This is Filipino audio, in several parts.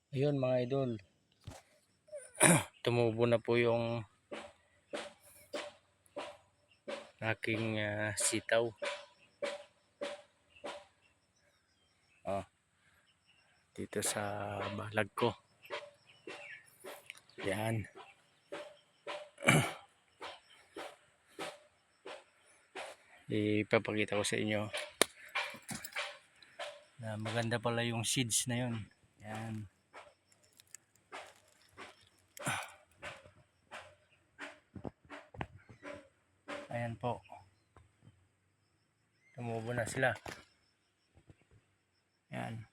Ayun mga idol, tumubo na po yung aking sitaw. Dito sa balag ko. Yan. Ipapakita ko sa inyo na maganda pala yung seeds na yun. Yan. Ayan po. Tumubo na sila. Yan.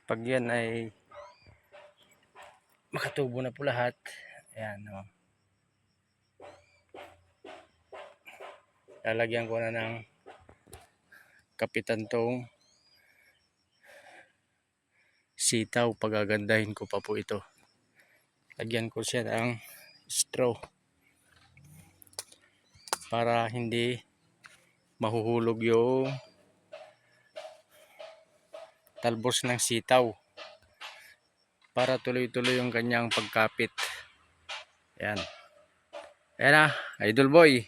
Pag yan ay makatubo na po lahat. Ayan. Lalagyan ko na ng kapitan tong sitaw. Pagagandahin ko pa po ito. Lagyan ko siya ng straw para hindi mahuhulog yung talbos ng sitaw, para tuloy-tuloy yung kanyang pagkapit. Yan. Ayan na, idol boy.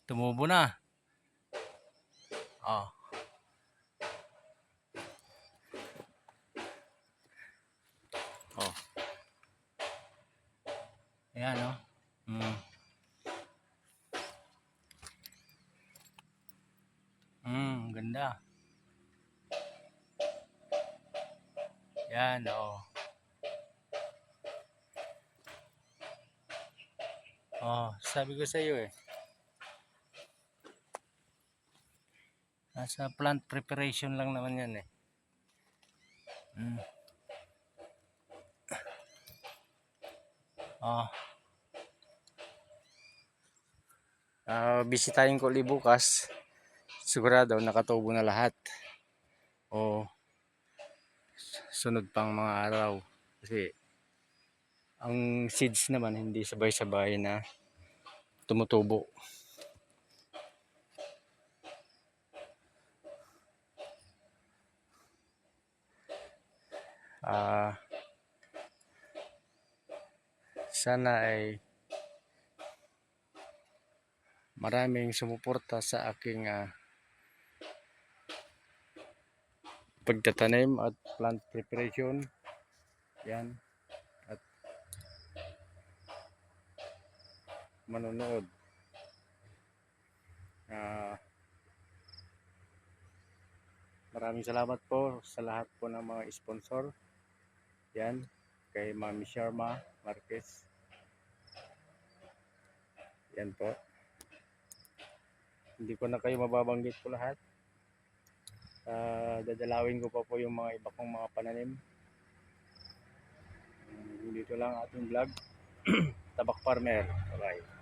Tumubo na. Ayan ganda. Yan sabi ko sa iyo nasa plant preparation lang naman yan bisitahin ko ulit bukas. Sigurado nakatubo na lahat o sunod pang mga araw, kasi ang seeds naman hindi sabay-sabay na tumutubo. Sana ay maraming sumuporta sa aking pagtatanim at plant preparation. Yan. At manonood. Maraming salamat po sa lahat po ng mga sponsor. Yan. Kay Mami Sharma Marquez. Yan po. Hindi ko na kayo mababanggit po lahat. Dadalawin ko pa po yung mga iba kong mga pananim. Dito lang ating vlog. Tabak Farmer. Bye.